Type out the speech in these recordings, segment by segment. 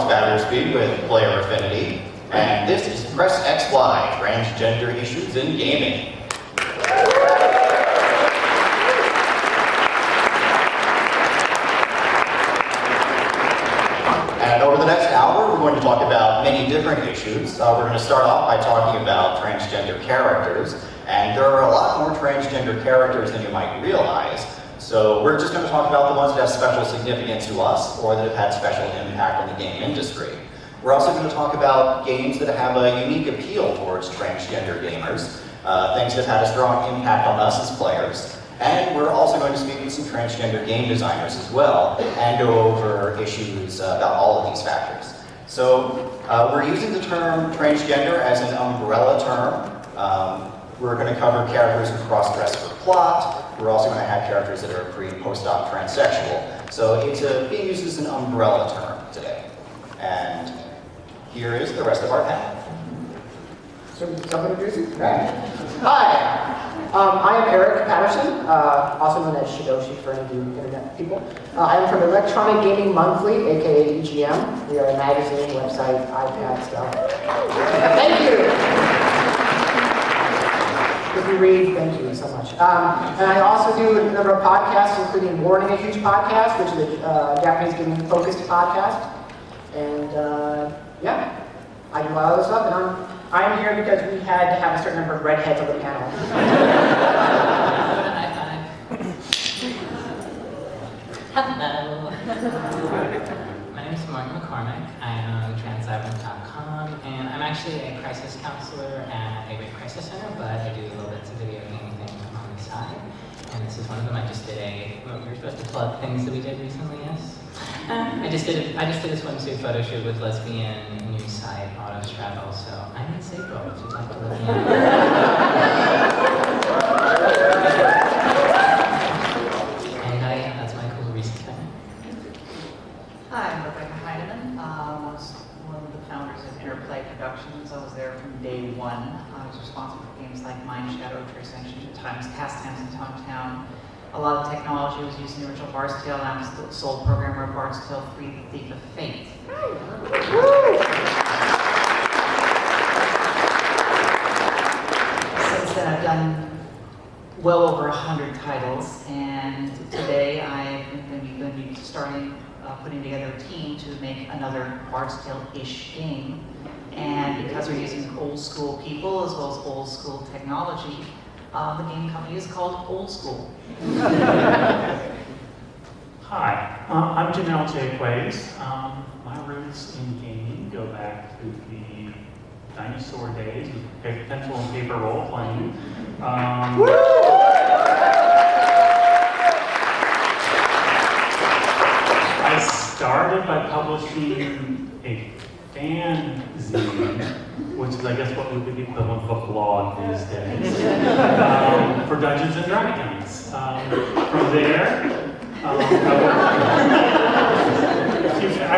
Battersby with Player Affinity, and this is Press XY, Transgender Issues in Gaming. And over the next hour, we're going to talk about many different issues. We're going to start off by talking about transgender characters, and there are a lot more transgender characters than you might realize. So we're just going to talk about the ones that have special significance to us or that have had special impact on the game industry. We're also going to talk about games that have a unique appeal towards transgender gamers, things that have had a strong impact on us as players. And we're also going to speak with some transgender game designers as well and go over issues about all of these factors. So we're using the term transgender as an umbrella term. We're going to cover characters who cross-dress for plot. We're also going to have characters that are pre- and post-op transsexual. So it's being used as an umbrella term today. And here is the rest of our panel. So someone introduce you? Right. Hi, I am Eric Patterson, also known as Shidoshi for any of you internet people. I am from Electronic Gaming Monthly, aka EGM. We are a magazine, website, iPad stuff. Thank you. If you read, thank you so much. And I also do a number of podcasts, including Warning, a huge podcast, which is a Japanese gaming-focused podcast. And yeah, I do a lot of other stuff, and I'm here because we had to have a certain number of redheads on the panel. Hello. My name is Mark McCormick. I own transcyberpunk.com, and I'm actually a crisis counselor at a rape crisis center, but I do little bits of video gaming things on the side. And this is one of them. I just did we were supposed to plug things that we did recently, yes? I just did a swimsuit photo shoot with lesbian news site Autostraddle, so I'm in April if you'd like to look me up. And yeah, that's my cool recent thing. Hi, I'm Rebecca Heineman. I was one of the founders of Interplay Productions. I was there from day one. I was responsible for games like Mind Shadow, Transcender, Pastimes, and Town. A lot of technology was used in the original Bard's Tale, and I'm the sole programmer of Bard's Tale 3, The Thief of Fate. Since then, I've done well over 100 titles, and today I'm going to be starting putting together a team to make another Bard's Tale-ish game. And because we're using old school people as well as old school technology, the game company is called Old School. Hi, I'm Janelle J. Quays. My roots in gaming go back to the dinosaur days of pencil and paper role playing. I started by publishing a fanzine, which is, I guess, what would be the equivalent of a blog these days, for Dungeons and Dragons. From there, I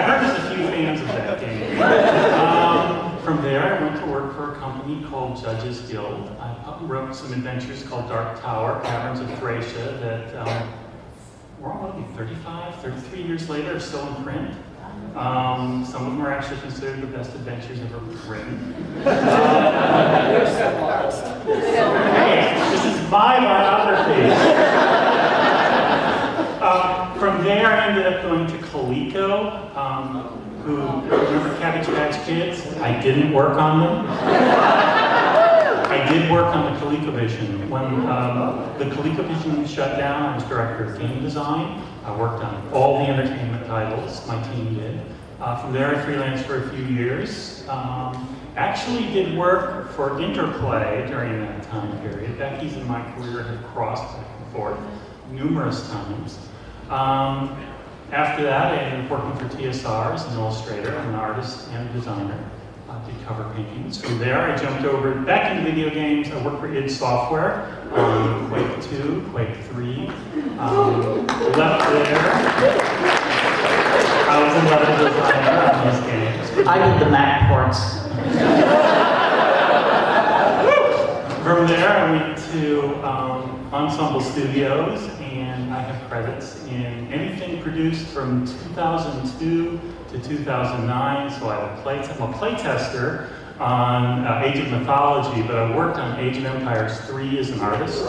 heard there's a few fans of that game. From there, I went to work for a company called Judges Guild. I wrote some adventures called Dark Tower, Caverns of Thracia, that we're only 33 years later, are still in print. Some of them are actually considered the best adventures ever written. Hey, this is my biography. From there, I ended up going to Coleco, who, remember Cabbage Patch Kids? I didn't work on them. I did work on the ColecoVision. When the ColecoVision shut down, I was director of game design. I worked on all the entertainment titles, my team did. From there, I freelanced for a few years. Actually did work for Interplay during that time period. Becky's and my career have crossed back and forth numerous times. After that, I ended up working for TSR as an illustrator, an artist and a designer. I did cover paintings. From there, I jumped over back into video games. I worked for id Software, Quake 2, Quake 3. Left there. I was a level designer on these games. I did the Mac ports. From there, I went to Ensemble Studios, and I have credits in anything produced from 2002 to 2009, so I'm a playtester on Age of Mythology, but I worked on Age of Empires 3 as an artist.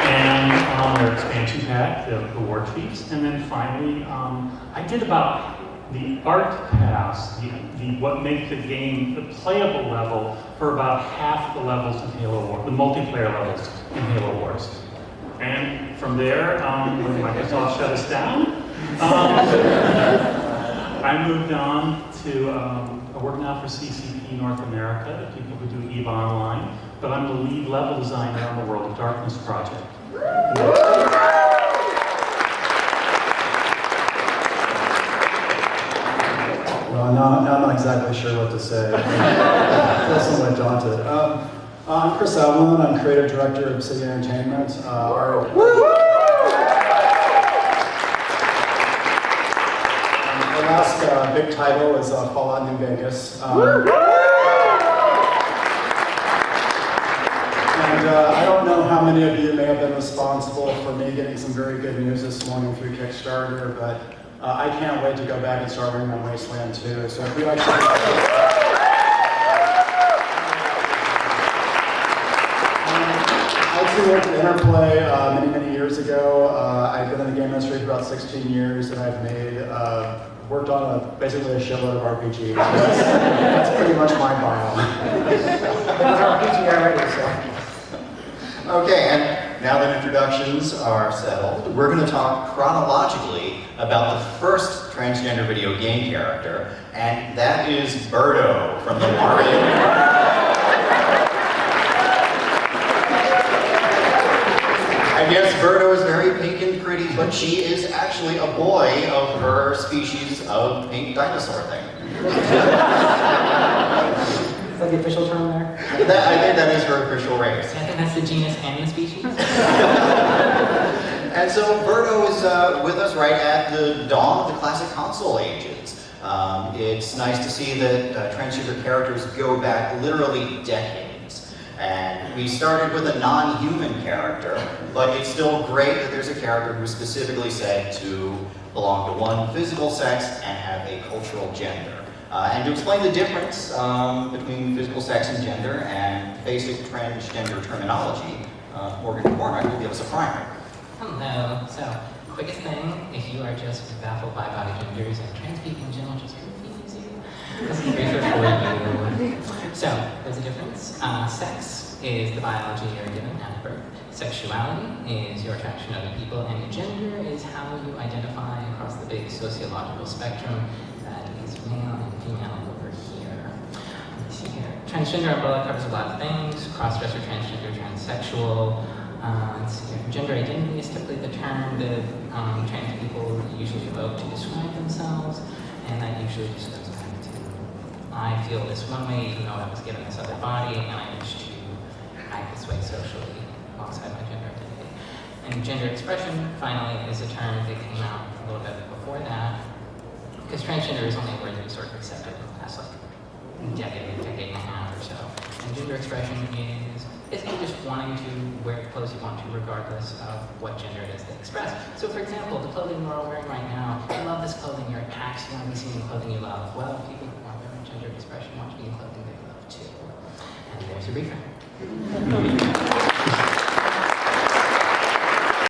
And on their expansion pack, the War Chiefs. And then finally, I did about the art pass, what makes the game the playable level for about half the levels in Halo Wars, the multiplayer levels in Halo Wars. And from there, when Microsoft shut us down, I moved on to, I work now for CCP North America, the people who do EVE Online, but I'm the lead level designer on the World of Darkness project. Well, now I'm not exactly sure what to say. I feel somewhat daunted. I'm Chris Allen. I'm creative director of City Entertainment. The last big title is Fallout New Vegas. And I don't know how many of you may have been responsible for me getting some very good news this morning through Kickstarter, but I can't wait to go back and start working on Wasteland 2. So if you actually... I actually worked at Interplay many years ago. I've been in the game industry for about 16 years, and I've worked on basically a shitload of RPGs. That's pretty much my bio. It's RPG already, so. Okay, and now that introductions are settled, we're going to talk chronologically about the first transgender video game character, and that is Birdo from the Mario. I guess Birdo is very pink and pretty, but she is actually a boy of her species of pink dinosaur thing. Is that the official term there? I think that is her official race. I think that's the genus and the species. And so Birdo is with us right at the dawn of the classic console ages. It's nice to see that transgender characters go back literally decades. And we started with a non-human character, but it's still great that there's a character who's specifically said to belong to one physical sex and have a cultural gender. And to explain the difference between physical sex and gender and basic transgender terminology, Morgan McCormick will give us a primer. Hello. So, quickest thing, if you are just baffled by body genders and trans people in general just confuse you, this is a briefer for you. So, there's a difference. Sex is the biology you're given at birth. Sexuality is your attraction to other people, and gender is how you identify across the big sociological spectrum that is male and female over here. Let's see here. Transgender umbrella covers a lot of things: cross-dresser, transgender, transsexual. Let's see here. Gender identity is typically the term that trans people usually evoke to describe themselves, and that usually just goes back to I feel this one way even though I was given this other body, and I wish to act this way socially alongside my gender identity. And gender expression, finally, is a term that came out a little bit before that, because transgender is only a word that was sort of accepted in the last decade and a half or so. And gender expression is basically just wanting to wear the clothes you want to, regardless of what gender it is they express. So, for example, the clothing we're all wearing right now, I love this clothing, you're at PAX, you want to be seeing the clothing you love. Well, people who want their own gender expression want to be in clothing they love too. And there's a reframe.